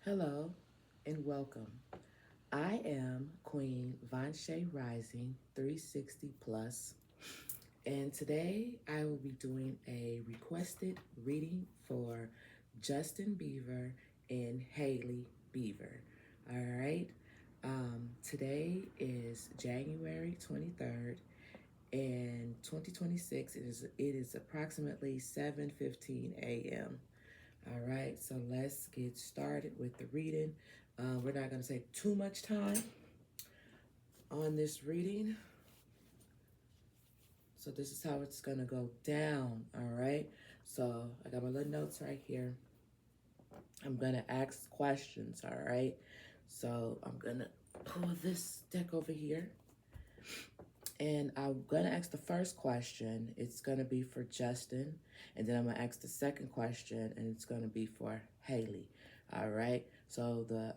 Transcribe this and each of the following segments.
Hello and welcome. I am Queen Vanshay Rising 360 Plus, and today I will be doing a requested reading for Justin Bieber and Hailey Bieber. All right. Today is January 23rd, and 2026. It is approximately 7:15 a.m. All right, so let's get started with the reading. We're not going to take too much time on this reading. So this is how it's going to go down, all right? So I got my little notes right here. I'm going to ask questions, all right? So I'm going to pull this deck over here. And I'm going to ask the first question. It's going to be for Justin. And then I'm going to ask the second question, and it's going to be for Hailey. All right. So the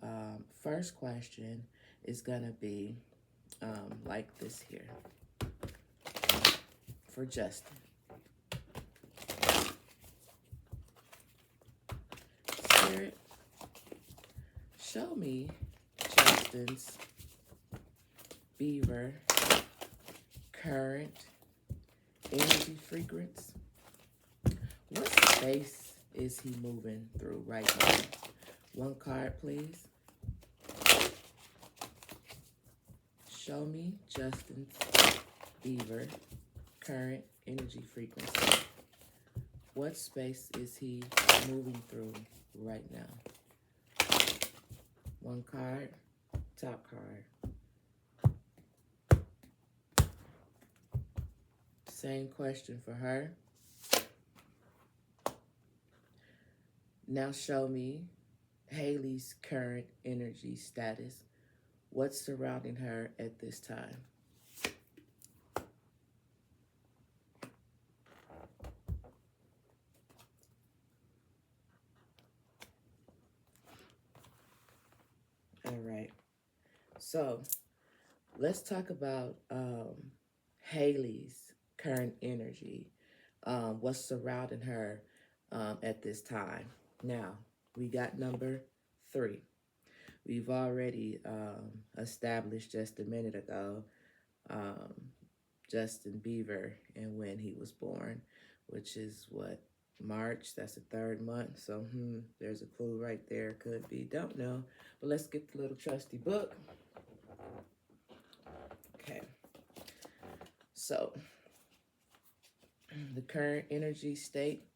first question is going to be like this here for Justin. Spirit, show me Justin's Bieber current energy frequency. What space is he moving through right now? One card, please. Show me Justin's Bieber current energy frequency. What space is he moving through right now? One card, top card. Same question for her. Now show me Hailey's current energy status. What's surrounding her at this time? All right. So let's talk about Hailey's current energy. What's surrounding her at this time? Now, we got number 3. We've already established just a minute ago Justin Bieber and when he was born, which is what, March. That's the 3rd month. So there's a clue right there. Could be, don't know. But let's get the little trusty book. Okay. So the current energy state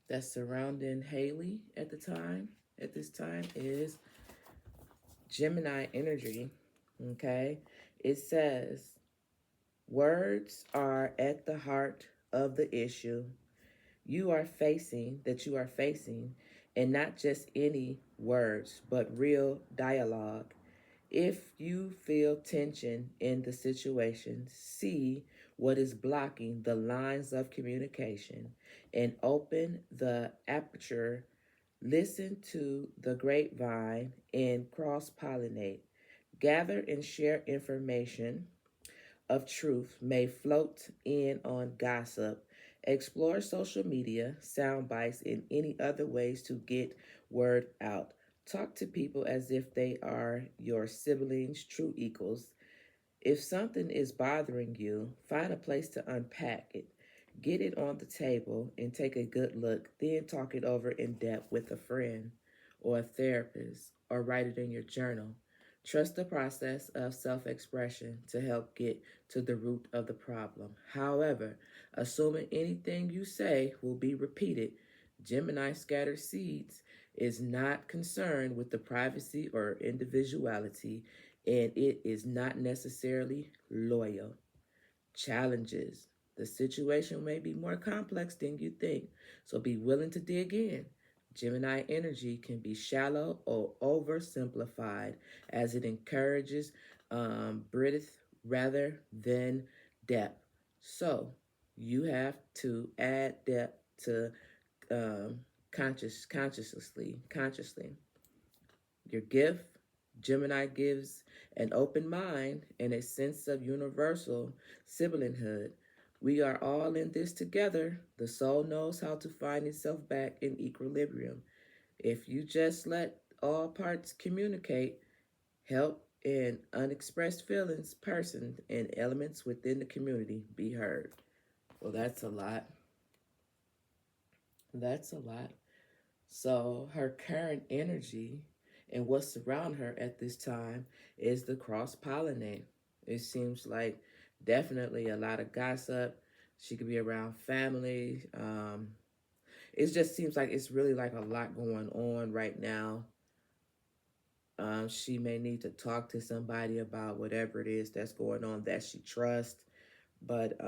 that's surrounding Hailey at this time is Gemini energy. Okay. It says words are at the heart of the issue you are facing, and not just any words, but real dialogue. If you feel tension in the situation, see what is blocking the lines of communication and open the aperture. Listen to the grapevine and cross-pollinate. Gather and share information of truth may float in on gossip. Explore social media, sound bites, and any other ways to get word out. Talk to people as if they are your siblings, true equals. If something is bothering you, find a place to unpack it. Get it on the table and take a good look. Then talk it over in depth with a friend or a therapist or write it in your journal. Trust the process of self expression to help get to the root of the problem. However, assuming anything you say will be repeated, Gemini scattered seeds is not concerned with the privacy or individuality, and it is not necessarily loyal. Challenges. The situation may be more complex than you think, so be willing to dig in. Gemini energy can be shallow or oversimplified as it encourages breadth rather than depth. So you have to add depth to consciously. Your gift, Gemini gives an open mind and a sense of universal siblinghood. We are all in this together. The soul knows how to find itself back in equilibrium. If you just let all parts communicate, help, and unexpressed feelings, persons, and elements within the community be heard. Well, that's a lot. That's a lot. So her current energy and what's around her at this time is the cross pollinate. It seems like definitely a lot of gossip. She could be around family. It just seems like it's really like a lot going on right now. She may need to talk to somebody about whatever it is that's going on that she trusts, but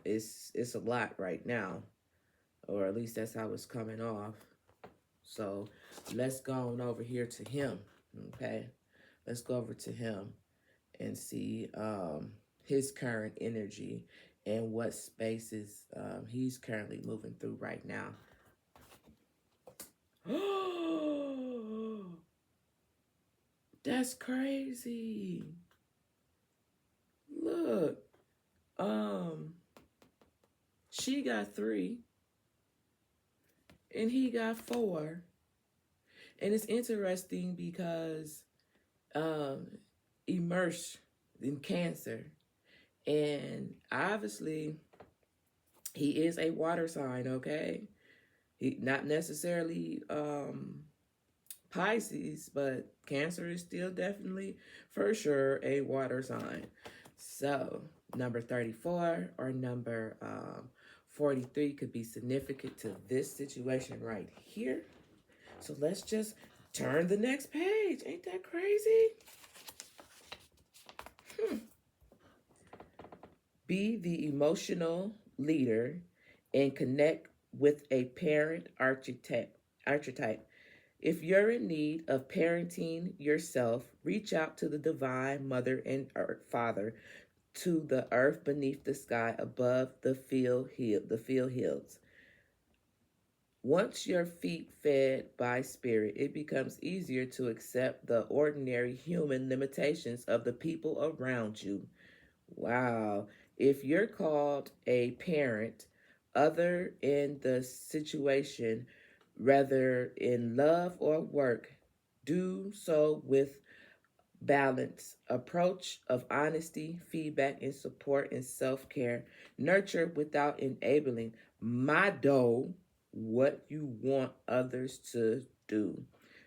it's a lot right now, or at least that's how it's coming off. So let's go on over here to him. Okay, let's go over to him and see his current energy and what spaces he's currently moving through right now. That's crazy. Look, she got 3 and he got 4. And it's interesting because immersed in Cancer, and obviously he is a water sign, okay? He not necessarily Pisces, but Cancer is still definitely for sure a water sign. So number 34 or number 43 could be significant to this situation right here. So let's just turn the next page. Ain't that crazy? Be the emotional leader and connect with a parent archetype. If you're in need of parenting yourself, reach out to the divine mother and father, to the earth beneath the sky, above the field hills. Once your feet fed by spirit, it becomes easier to accept the ordinary human limitations of the people around you. Wow. If you're called a parent, other in the situation, whether in love or work, do so with balance, approach of honesty, feedback, and support and self-care. Nurture without enabling. Model what you want others to do.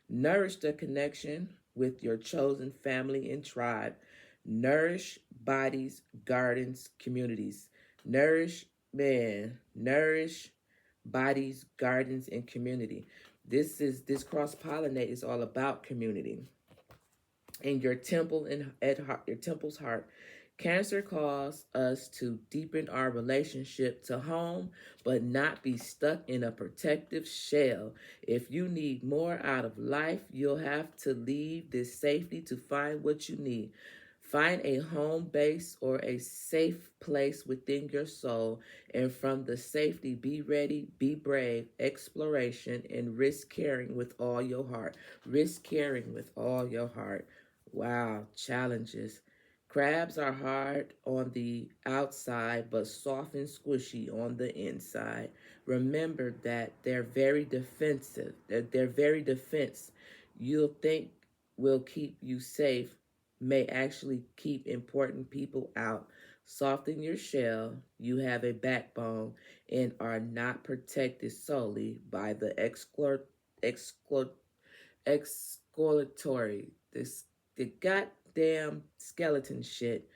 Nourish the connection with your chosen family and tribe. Nourish bodies, gardens, communities. Nourish bodies, gardens, and community. This cross pollinate is all about community. In your temple and at heart, your temple's heart. Cancer calls us to deepen our relationship to home, but not be stuck in a protective shell. If you need more out of life, you'll have to leave this safety to find what you need. Find a home base or a safe place within your soul, and from the safety, be ready, be brave, exploration, and risk caring with all your heart. Risk caring with all your heart. Wow, challenges. Crabs are hard on the outside, but soft and squishy on the inside. Remember that they're very defensive. They're very defense. You'll think will keep you safe may actually keep important people out. Soften your shell. You have a backbone and are not protected solely by the exculatory, the goddamn skeleton shit.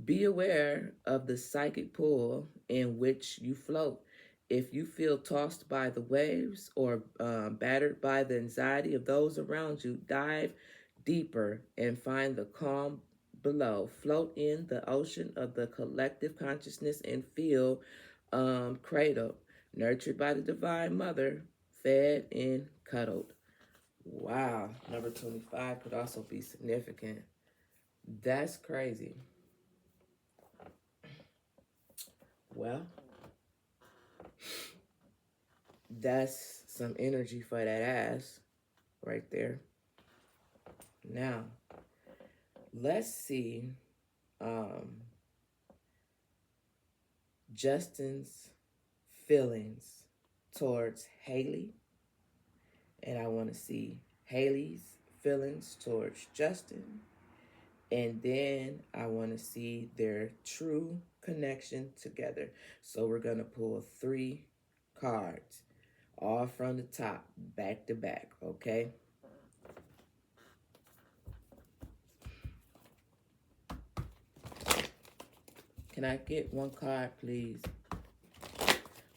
Be aware of the psychic pool in which you float. If you feel tossed by the waves or battered by the anxiety of those around you, dive deeper and find the calm below. Float in the ocean of the collective consciousness and feel cradled, nurtured by the Divine Mother, fed and cuddled. Wow, number 25 could also be significant. That's crazy. Well, that's some energy for that ass right there. Now, let's see Justin's feelings towards Hailey And I want to see Hailey's feelings towards Justin. And then I want to see their true connection together. So we're going to pull 3 cards, all from the top, back to back, okay? Can I get 1 card, please?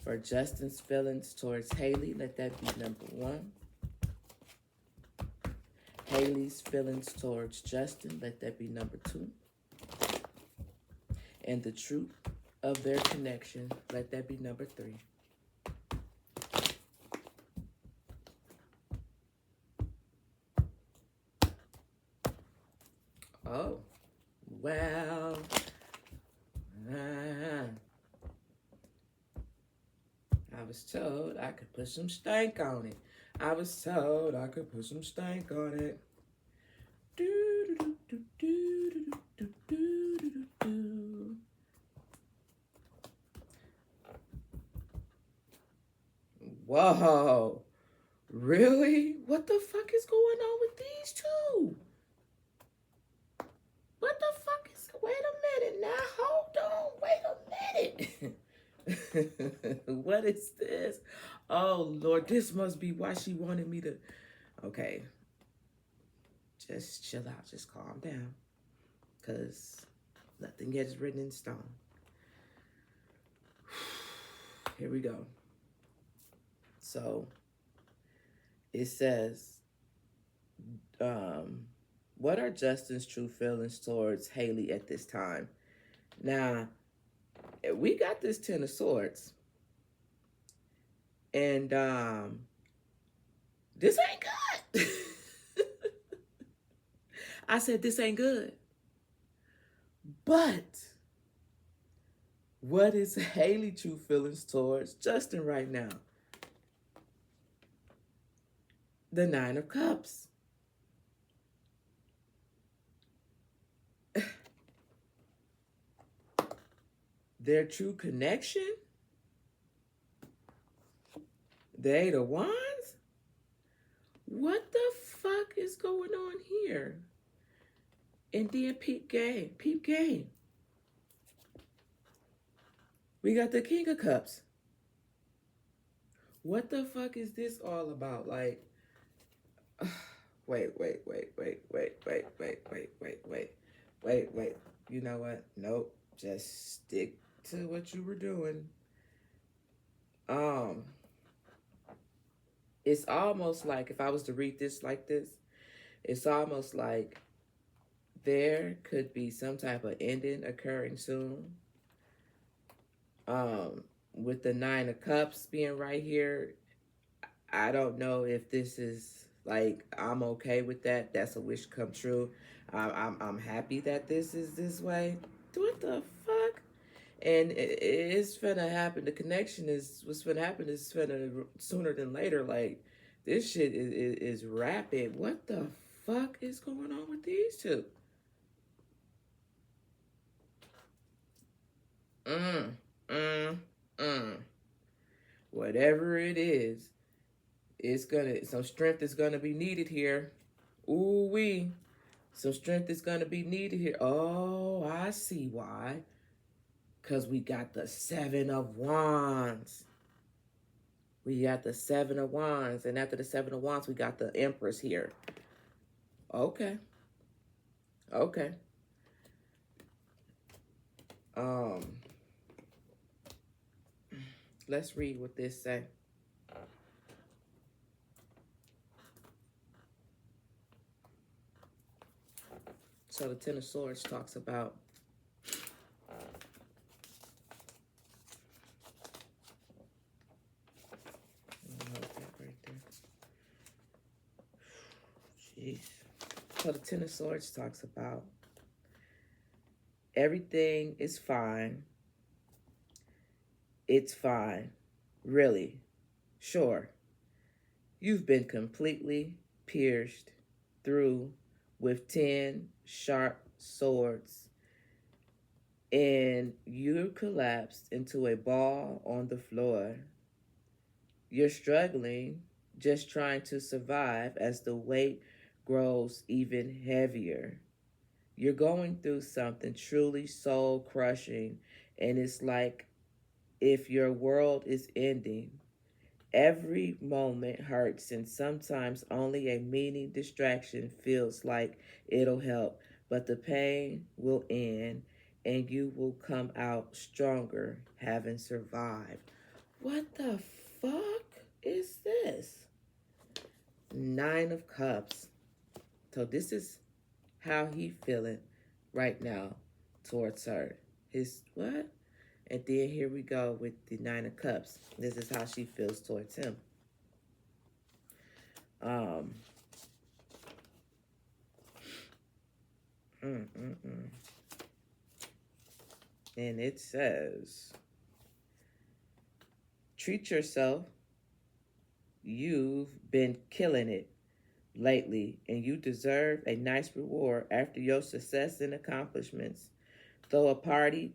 For Justin's feelings towards Hailey, let that be number 1. Hailey's feelings towards Justin, let that be number 2. And the truth of their connection, let that be number 3. Oh, well, I was told I could put some stank on it. I was told I could put some stank on it. Whoa, really? What the fuck is going on with these two? What the fuck is, wait a minute now, hold on, wait a minute. What is this? Oh, Lord, this must be why she wanted me to, okay. Just chill out, just calm down, because nothing gets written in stone. Here we go. So, it says, what are Justin's true feelings towards Hailey at this time? Now, we got this 10 of Swords. And this ain't good. I said this ain't good. But what is Hailey true feelings towards Justin right now? The 9 of Cups. Their true connection? The 8 of Wands? What the fuck is going on here? And then peep game, peep game. We got the King of Cups. What the fuck is this all about? Like, wait. You know what? Nope. Just stick to what you were doing. It's almost like, if I was to read this like this, it's almost like there could be some type of ending occurring soon. With the 9 of Cups being right here, I don't know if this is like, I'm okay with that. That's a wish come true. I'm happy that this is this way. What the fuck? And it's finna happen. The connection is, what's finna happen is finna sooner than later. Like, this shit is rapid. What the fuck is going on with these two? Whatever it is, it's gonna, some strength is gonna be needed here. Ooh wee. Some strength is gonna be needed here. Oh, I see why. Because we got the 7 of Wands. We got the 7 of Wands. And after the 7 of Wands, we got the Empress here. Okay. Okay. Let's read what this say. So the 10 of Swords talks about jeez. So the 10 of Swords talks about everything is fine. It's fine. Really. Sure. You've been completely pierced through with 10 sharp swords, and you collapsed into a ball on the floor. You're struggling, just trying to survive as the weight grows even heavier. You're going through something truly soul crushing, and it's like if your world is ending. Every moment hurts, and sometimes only a meaning distraction feels like it'll help. But the pain will end, and you will come out stronger, having survived. What the fuck is this? Nine of Cups. So this is how he feeling right now towards her. His what? And then here we go with the Nine of Cups. This is how she feels towards him. Um. Mm, mm, mm. And it says, treat yourself. You've been killing it lately, and you deserve a nice reward after your success and accomplishments. Throw a party,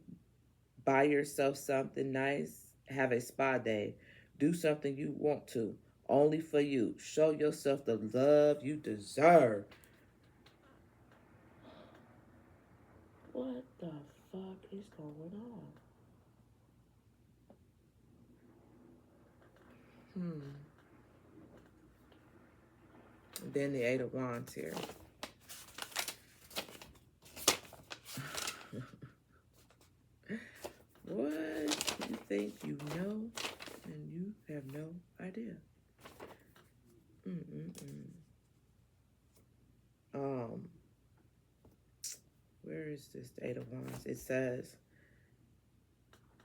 buy yourself something nice, have a spa day, do something you want to, only for you. Show yourself the love you deserve. What the fuck is going on? And then the Eight of Wands here. What you think you know, and you have no idea. Where is this Eight of Wands? It says,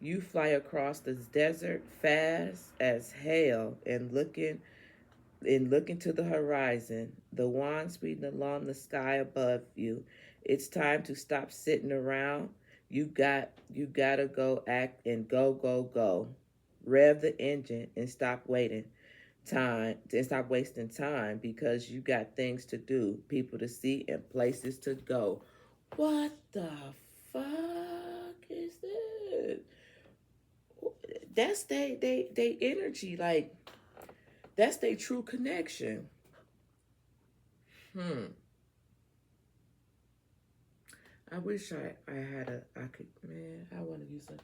you fly across this desert fast as hell and looking to the horizon, the wand speeding along the sky above you. It's time to stop sitting around. You gotta go act and go. Rev the engine and stop wasting time because you got things to do, people to see, and places to go. What the fuck is this? That's they energy, like that's their true connection. I wish I had I could, man, I want to use it.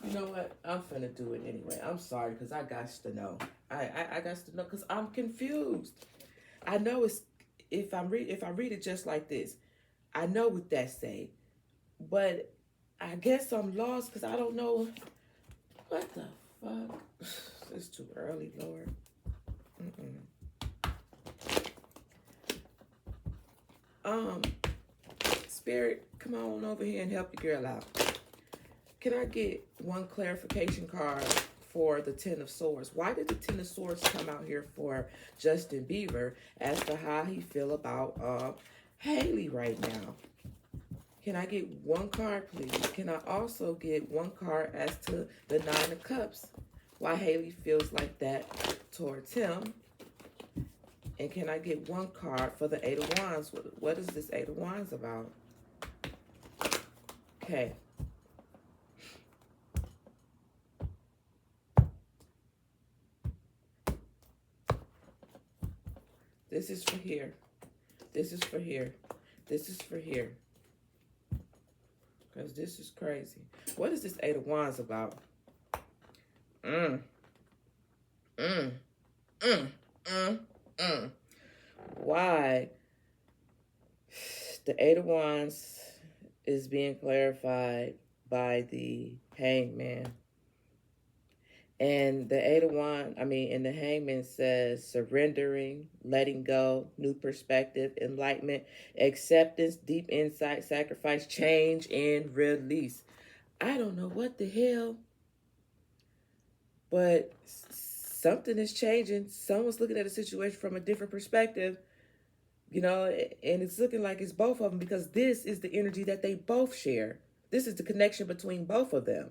You know what? I'm finna do it anyway. I'm sorry, because I got to know. I got to know, because I'm confused. I know it's, if I read it just like this, I know what that say. But I guess I'm lost, because I don't know. What the fuck? It's too early, Lord. Spirit, come on over here and help your girl out. Can I get one clarification card for the Ten of Swords? Why did the Ten of Swords come out here for Justin Bieber as to how he feel about Hailey right now? Can I get one card, please? Can I also get one card as to the Nine of Cups? Why Hailey feels like that towards him? And can I get one card for the Eight of Wands? What is this Eight of Wands about? Okay. This is for here. This is for here. This is for here. Because this is crazy. What is this Eight of Wands about? Why the Eight of Wands is being clarified by the Hangman. And the Eight of Wands, and the Hangman says surrendering, letting go, new perspective, enlightenment, acceptance, deep insight, sacrifice, change, and release. I don't know what the hell, but something is changing. Someone's looking at a situation from a different perspective, and it's looking like it's both of them, because this is the energy that they both share. This is the connection between both of them.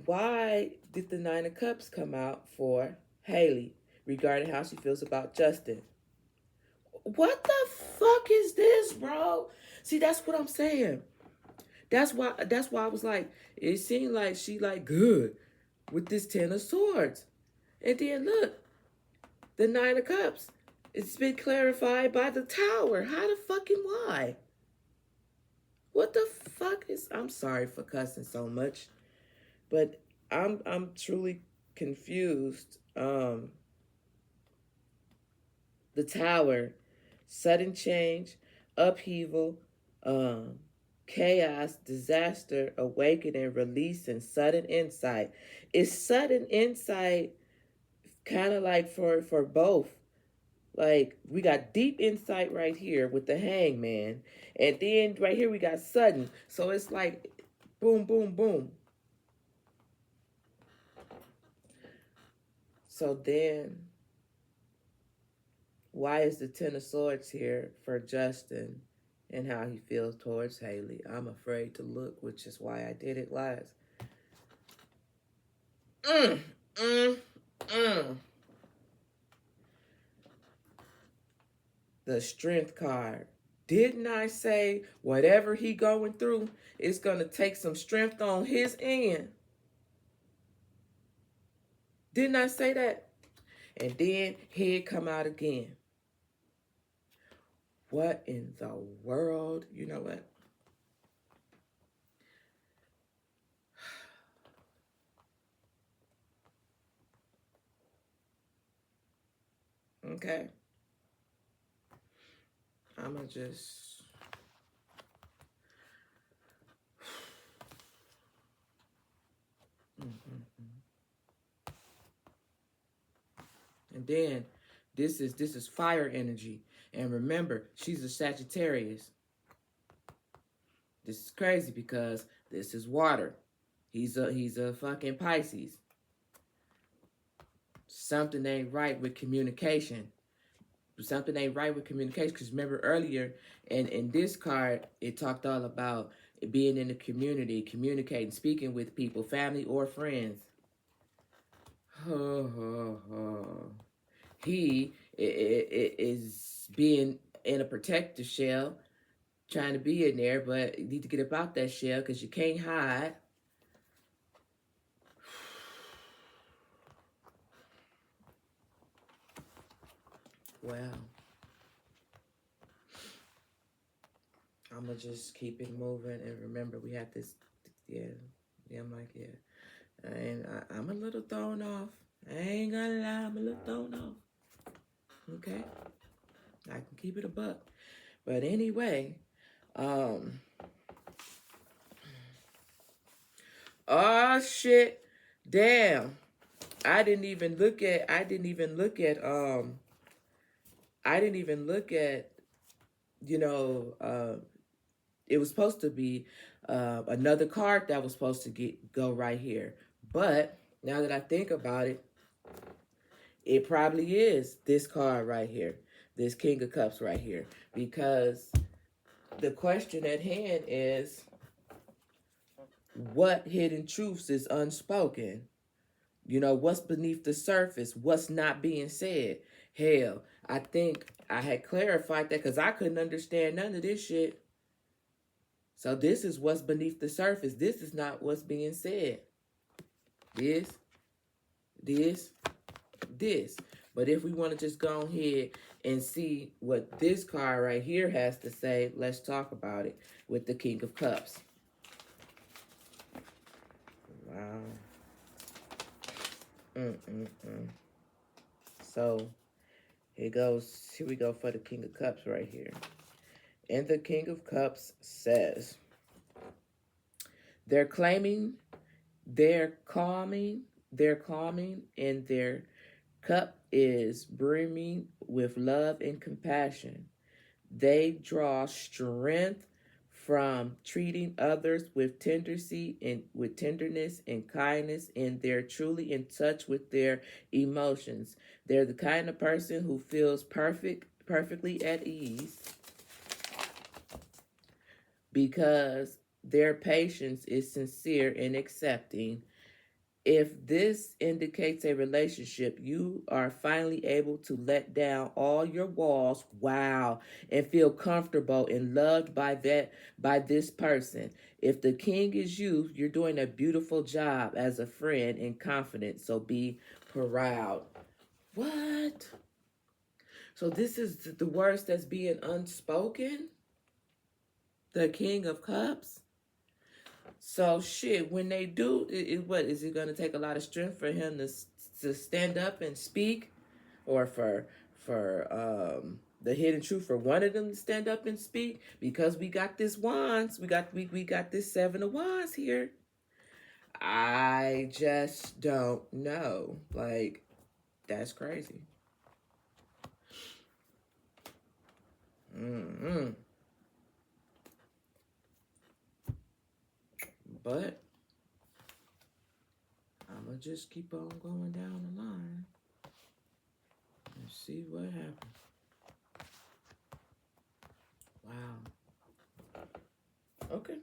Why did the Nine of Cups come out for Hailey regarding how she feels about Justin? What the fuck is this, bro? See, that's what I'm saying. That's why I was like, it seemed like she like good. with this Ten of Swords. And then look, the Nine of Cups. It's been clarified by the Tower. How the fucking why? What the fuck is... I'm sorry for cussing so much, but I'm truly confused. The Tower, sudden change, upheaval, chaos, disaster, awakening, release, and sudden insight. Is sudden insight kind of like for both? Like, we got deep insight right here with the hangman, and then right here we got sudden. So it's like boom, boom, boom. So then, why is the Ten of Swords here for Justin and how he feels towards Hailey? I'm afraid to look, which is why I did it last. The Strength card. Didn't I say whatever he going through is going to take some strength on his end? Didn't I say that? And then he'd come out again. What in the world? You know what? Okay. I'm going to just... And then this is fire energy. And remember, she's a Sagittarius. This is crazy because this is water. He's a fucking Pisces. Something ain't right with communication. Something ain't right with communication. Because remember earlier in this card, it talked all about being in the community, communicating, speaking with people, family or friends. He is being in a protective shell, trying to be in there, but you need to get up out that shell because you can't hide. Well, I'm going to just keep it moving. And remember, we had this, yeah, I'm like, yeah. I'm a little thrown off. I ain't gonna lie, I'm a little thrown off. Okay? I can keep it a buck. But anyway, oh shit. Damn. I didn't even look at, you know, it was supposed to be another card that was supposed to go right here. But now that I think about it, it probably is this card right here, this King of Cups right here, because the question at hand is, what hidden truths is unspoken? You know, what's beneath the surface? What's not being said? Hell, I think I had clarified that because I couldn't understand none of this shit. So this is what's beneath the surface. This is not what's being said. This. But if we want to just go ahead and see what this card right here has to say, let's talk about it with the King of Cups. Wow. So here we go for the King of Cups right here. And the King of Cups says, they're calming, and their cup is brimming with love and compassion. They draw strength from treating others with tenderness and kindness, and they're truly in touch with their emotions. They're the kind of person who feels perfectly at ease because their patience is sincere and accepting. If this indicates a relationship, you are finally able to let down all your walls, wow, and feel comfortable and loved by this person. If the king is you, you're doing a beautiful job as a friend and confident, so be proud. What? So this is the words that's being unspoken? The King of Cups? So shit, when they do, what is it going to take a lot of strength for him to stand up and speak, or for the hidden truth for one of them to stand up and speak? Because we got this wands, we got this 7 of Wands here. I just don't know. Like, that's crazy. Mm-hmm. But I'm gonna just keep on going down the line and see what happens. Wow. Okay.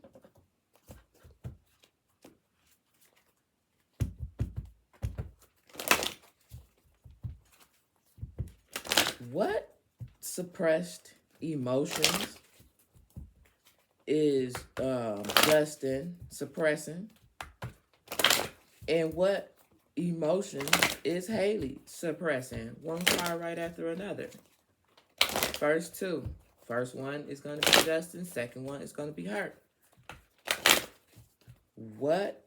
What suppressed emotions is Justin suppressing? And what emotions is Hailey suppressing? One card right after another. First two. First one is going to be Justin. Second one is going to be her. What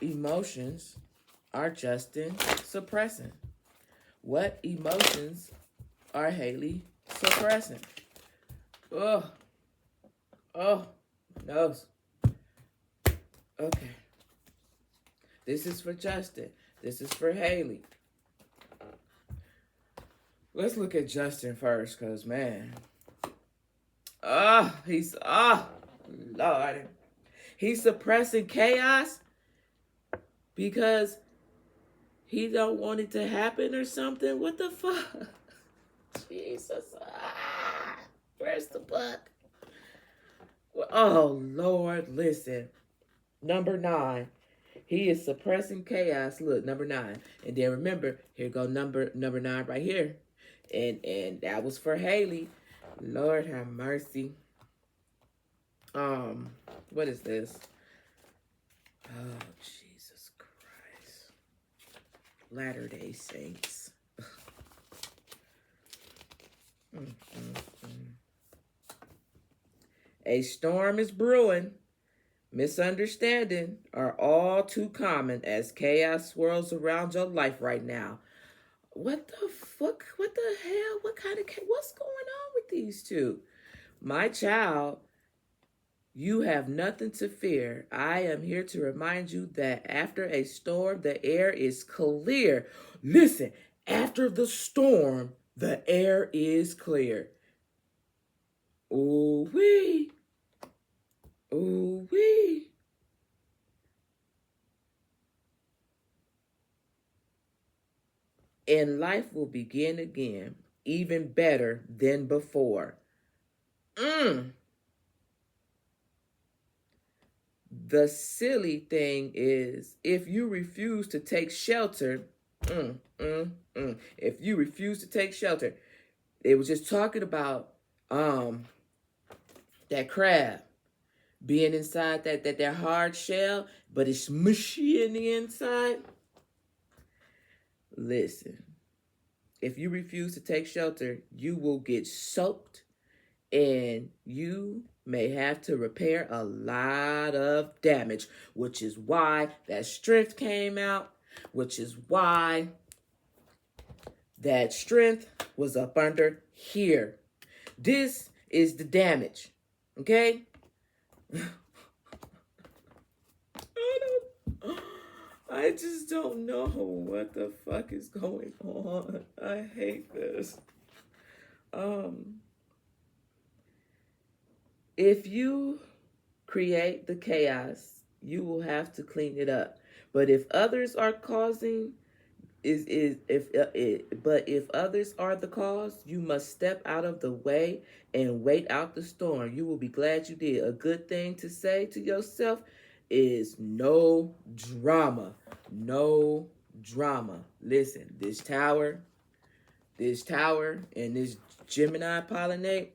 emotions are Justin suppressing? What emotions are Hailey suppressing? Oh, oh, my nose. Okay. This is for Justin. This is for Hailey. Let's look at Justin first, because, man. Lord. He's suppressing chaos because he don't want it to happen or something. What the fuck? Jesus. Where's the book? Oh, Lord, listen. Number 9. He is suppressing chaos. Look, number 9. And then remember, here go number 9 right here. And that was for Hailey. Lord have mercy. What is this? Oh, Jesus Christ. Latter-day Saints. A storm is brewing. Misunderstanding are all too common as chaos swirls around your life right now. What the fuck? What the hell? What kind of what's going on with these two? My child, you have nothing to fear. I am here to remind you that after a storm, the air is clear. Listen, after the storm, the air is clear. Ooh-wee. Ooh-wee. And life will begin again, even better than before. The silly thing is, if you refuse to take shelter, if you refuse to take shelter, they were just talking about that crab being inside that hard shell, but it's mushy in the inside. Listen, if you refuse to take shelter, you will get soaked and you may have to repair a lot of damage, which is why that strength came out, which is why that strength was up under here. This is the damage, okay? I just don't know what the fuck is going on. I hate this. If you create the chaos, you will have to clean it up. But if others are causing if others are the cause, you must step out of the way and wait out the storm. You will be glad you did. A good thing to say to yourself is no drama. No drama. Listen, this tower and this Gemini pollinate,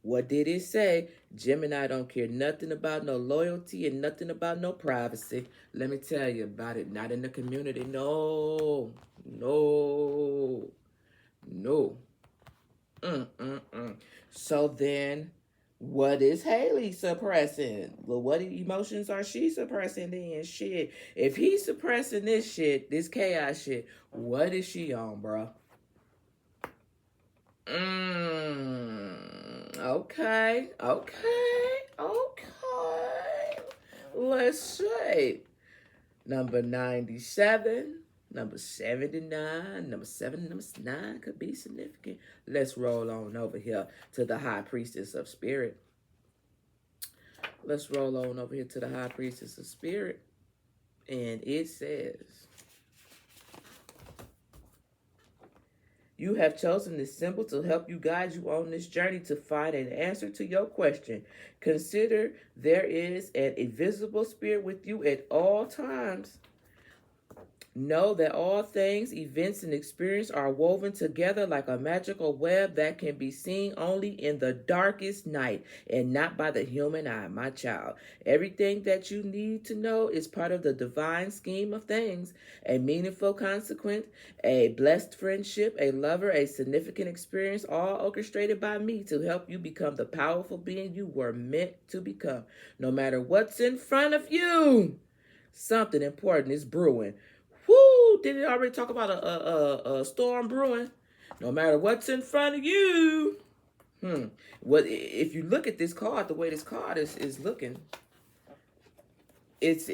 what did it say? Gemini don't care nothing about no loyalty and nothing about no privacy. Let me tell you about it. Not in the community. No. No. No. So then, what is Hailey suppressing? Well, what emotions are she suppressing then? Shit. If he's suppressing this shit, this chaos shit, what is she on, bro? Okay. Let's see. Number 97, number 79, number 7, number 9 could be significant. Let's roll on over here to the High Priestess of Spirit. Let's roll on over here to the High Priestess of Spirit. And it says, you have chosen this symbol to help you guide you on this journey to find an answer to your question. Consider there is an invisible spirit with you at all times. Know that all things, events, and experience are woven together like a magical web that can be seen only in the darkest night and not by the human eye, my child. Everything that you need to know is part of the divine scheme of things. A meaningful consequence, a blessed friendship, a lover, a significant experience, all orchestrated by me to help you become the powerful being you were meant to become. No matter what's in front of you, something important is brewing. Whoo! Did it already talk about a storm brewing? No matter what's in front of you. What if you look at this card, the way this card is looking, it's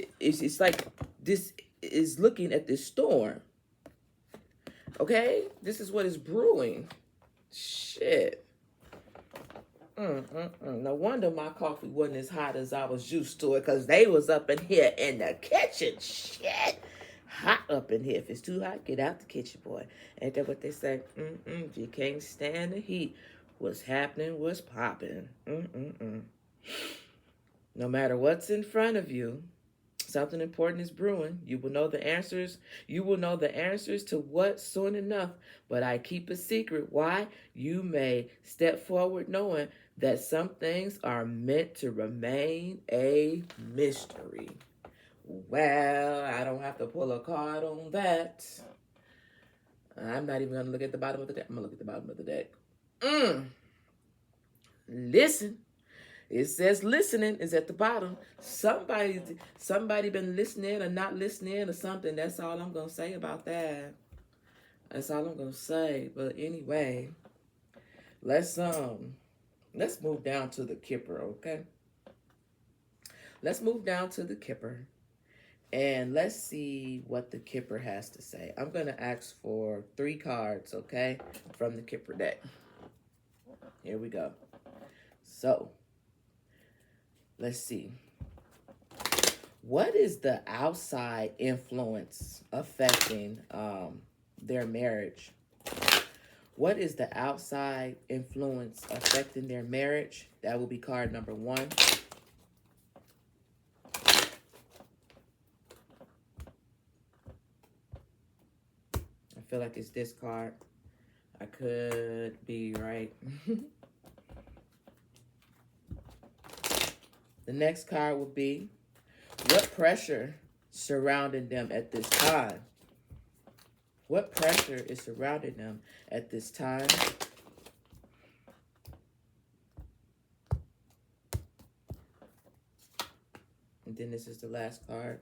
like this is looking at this storm. Okay? This is what is brewing. Shit. No wonder my coffee wasn't as hot as I was used to it, because they was up in here in the kitchen. Shit. Hot up in here. If it's too hot, get out the kitchen, boy. Ain't that what they say? If you can't stand the heat, what's happening, what's popping. No matter what's in front of you, something important is brewing. You will know the answers. You will know the answers to what soon enough. But I keep a secret. Why? You may step forward knowing that some things are meant to remain a mystery. Well, I don't have to pull a card on that. I'm not even going to look at the bottom of the deck. I'm going to look at the bottom of the deck. Listen. It says listening is at the bottom. Somebody been listening or not listening or something. That's all I'm going to say about that. That's all I'm going to say. But anyway, let's move down to the Kipper, okay? Let's move down to the Kipper. And let's see what the Kipper has to say. I'm going to ask for 3 cards, okay, from the Kipper deck. Here we go. So, let's see. What is the outside influence affecting their marriage? What is the outside influence affecting their marriage? That will be card number 1. I feel like it's this card. I could be right. The next card will be, what pressure surrounding them at this time? What pressure is surrounding them at this time? And then this is the last card.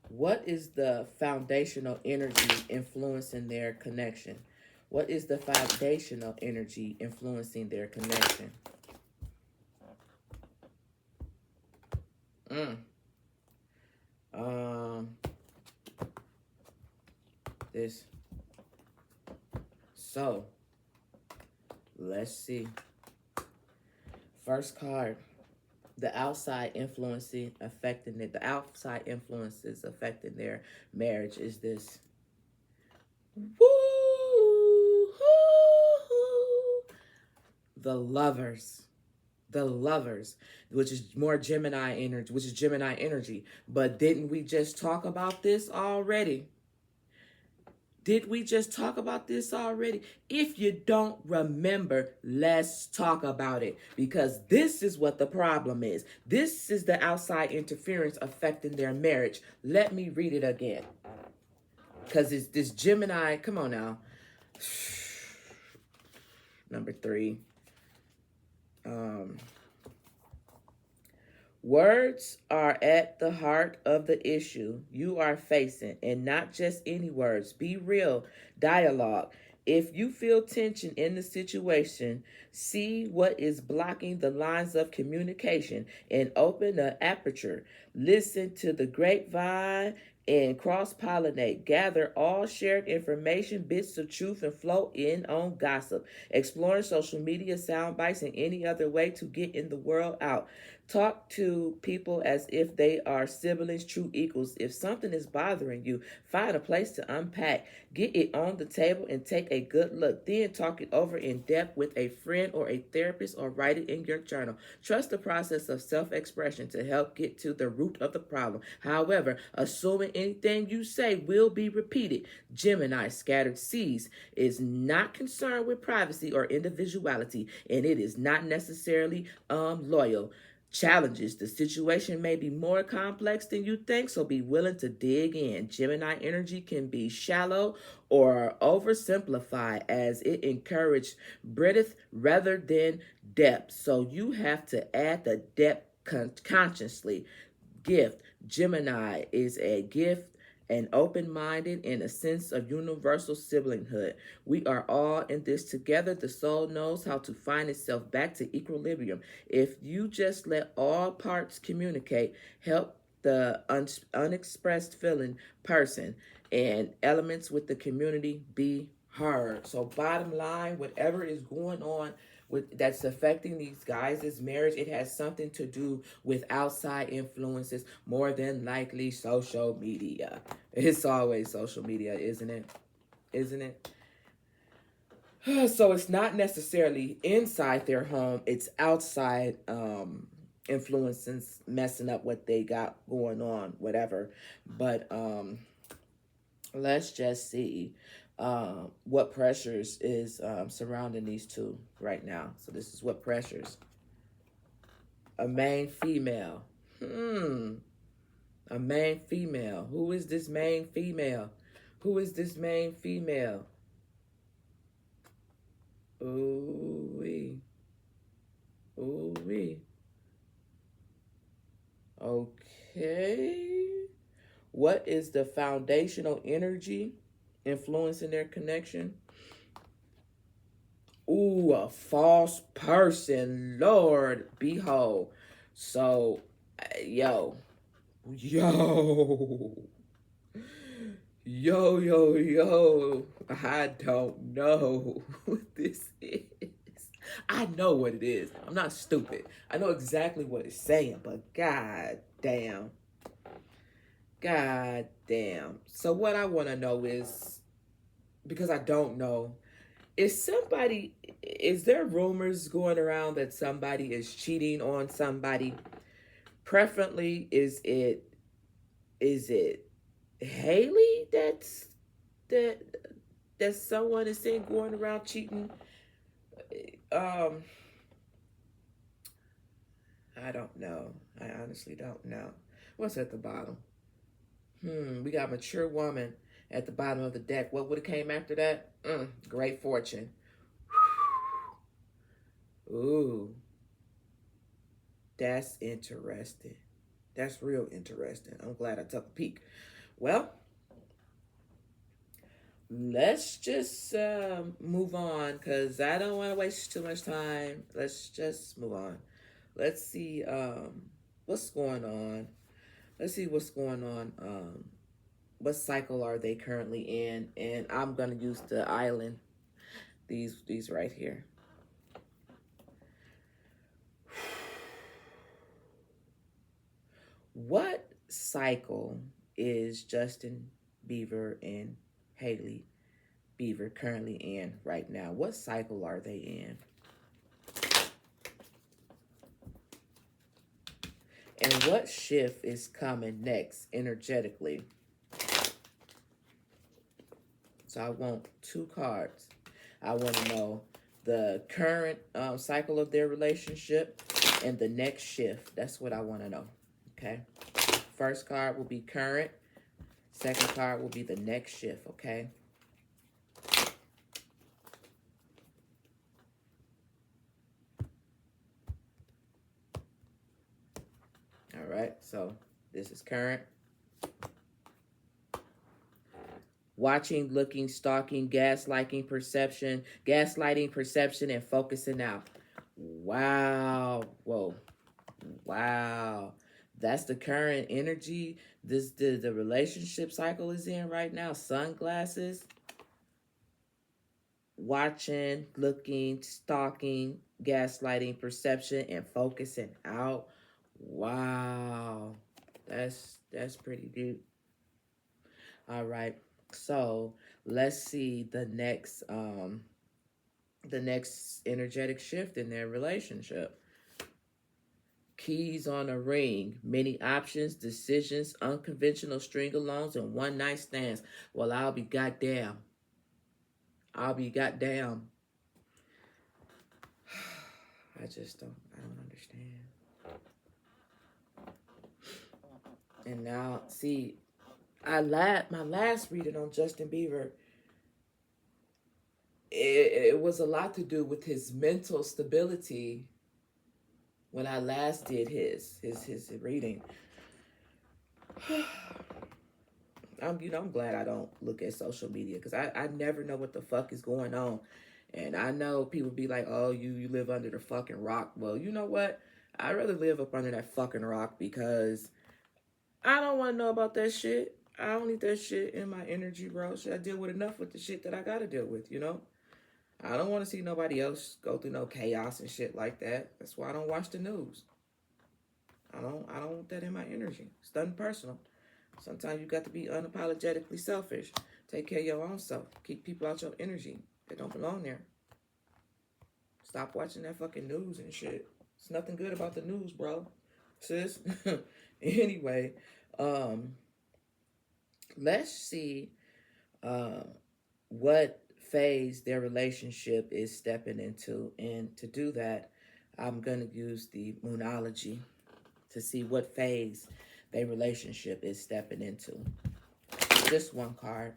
What is the foundational energy influencing their connection? What is the foundational energy influencing their connection? This. So, let's see. First card. The outside influences affecting their marriage is this. Woo! The Lovers. The Lovers, which is more Gemini energy, which is Gemini energy. But didn't we just talk about this already? Did we just talk about this already? If you don't remember, let's talk about it, because this is what the problem is. This is the outside interference affecting their marriage. Let me read it again, because it's this Gemini. Come on now. Number 3. Words are at the heart of the issue you are facing, and not just any words. Be real. Dialogue. If you feel tension in the situation, see what is blocking the lines of communication and open the aperture. Listen to the grapevine and cross-pollinate. Gather all shared information, bits of truth, and flow in on gossip. Exploring social media sound bites and any other way to get in the world out. Talk to people as if they are siblings, true equals. If something is bothering you, find a place to unpack. Get it on the table and take a good look. Then talk it over in depth with a friend or a therapist, or write it in your journal. Trust the process of self-expression to help get to the root of the problem. However, assuming anything you say will be repeated. Gemini, scattered seeds, is not concerned with privacy or individuality, and it is not necessarily loyal. Challenges. The situation may be more complex than you think, so be willing to dig in. Gemini energy can be shallow or oversimplified, as it encourages breadth rather than depth. So you have to add the depth consciously. Gift. Gemini is a gift and open-minded in a sense of universal siblinghood. We are all in this together. The soul knows how to find itself back to equilibrium. If you just let all parts communicate, help the unexpressed feeling person and elements with the community be heard. So bottom line, whatever is going on that's affecting these guys' marriage, it has something to do with outside influences, more than likely social media. It's always social media, isn't it? Isn't it? So it's not necessarily inside their home, it's outside influences, messing up what they got going on, whatever. But let's just see what pressures is surrounding these two right now. So this is what pressures. A main female. A main female. Who is this main female? Who is this main female? Ooh-wee. Ooh-wee. Okay. What is the foundational energy influencing their connection? Ooh, a false person. Lord, behold. So, yo. I don't know what this is. I know what it is. I'm not stupid. I know exactly what it's saying, but god damn. God damn. So what I want to know is, because I don't know, is there rumors going around that somebody is cheating on somebody? Preferably, is it Hailey that someone is saying going around cheating? I don't know. I honestly don't know. What's at the bottom? We got mature woman at the bottom of the deck. What would have came after that? Great fortune. Ooh. That's interesting. That's real interesting. I'm glad I took a peek. Well, let's just move on, because I don't want to waste too much time. Let's just move on. Let's see what's going on. Let's see what's going on. What cycle are they currently in? And I'm going to use the island. These right here. What cycle is Justin Bieber and Hailey Bieber currently in right now? What cycle are they in? And what shift is coming next energetically? So I want 2 cards. I want to know the current cycle of their relationship and the next shift. That's what I want to know. Okay. First card will be current. Second card will be the next shift. Okay. All right. So this is current. Watching, looking, stalking, gaslighting, perception, and focusing out. Wow. Whoa. Wow. That's the current energy the relationship cycle is in right now. Sunglasses, watching, looking, stalking, gaslighting, perception, and focusing out. Wow. That's pretty deep. All right. So let's see the next energetic shift in their relationship. Keys on a ring, many options, decisions, unconventional string-alongs, and one-night stands. Well, I'll be goddamn. I'll be goddamn. I don't understand. And now, see, my last reading on Justin Bieber, it was a lot to do with his mental stability when I last did his reading. I'm glad I don't look at social media because I never know what the fuck is going on. And I know people be like, oh, you live under the fucking rock. Well, you know what? I'd rather live up under that fucking rock because I don't want to know about that shit. I don't need that shit in my energy, bro. Should I deal with enough with the shit that I gotta deal with, you know? I don't want to see nobody else go through no chaos and shit like that. That's why I don't watch the news. I don't want that in my energy. It's nothing personal. Sometimes you got to be unapologetically selfish. Take care of your own self. Keep people out your energy that don't belong there. Stop watching that fucking news and shit. It's nothing good about the news, bro. Sis. Anyway, let's see what phase their relationship is stepping into. And to do that, I'm going to use the moonology to see what phase their relationship is stepping into. Just one card.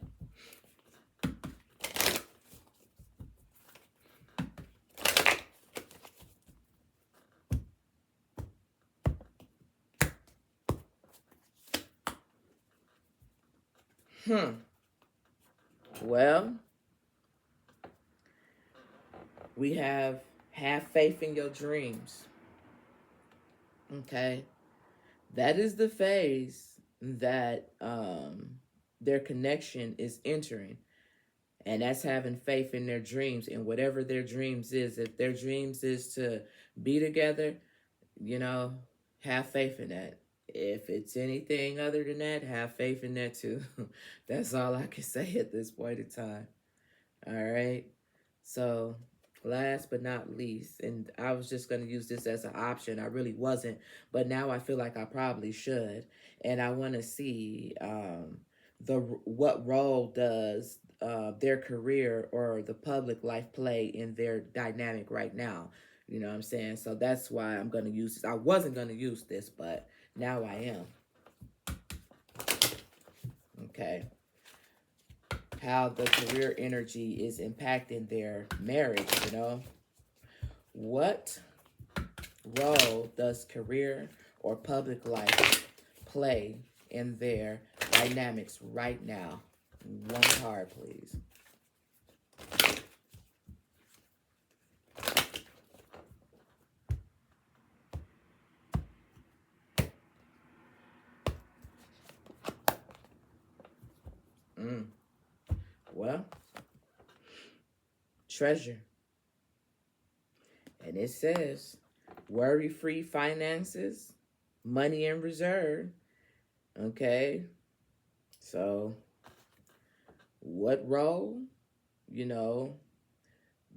Well, we have faith in your dreams. Okay. That is the phase that their connection is entering. And that's having faith in their dreams and whatever their dreams is. If their dreams is to be together, you know, have faith in that. If it's anything other than that, have faith in that too. That's all I can say at this point in time. All right. So last but not least, and I was just going to use this as an option. I really wasn't, but now I feel like I probably should. And I want to see what role does their career or the public life play in their dynamic right now. You know what I'm saying? So that's why I'm going to use this. I wasn't going to use this, but now I am. Okay. How the career energy is impacting their marriage, you know? What role does career or public life play in their dynamics right now? One card, please. Well, treasure. And it says, worry-free finances, money in reserve. Okay. So, what role, you know,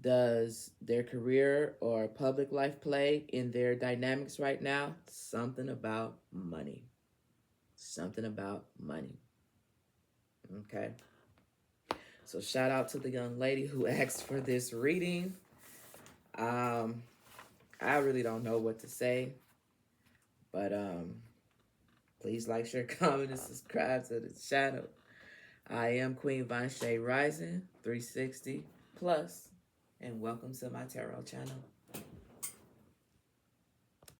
does their career or public life play in their dynamics right now? Something about money. Something about money. Okay. So shout out to the young lady who asked for this reading. I really don't know what to say, but please like, share, comment, and subscribe to the channel. I am Queen Von Shay Rising 360 plus, and welcome to my tarot channel.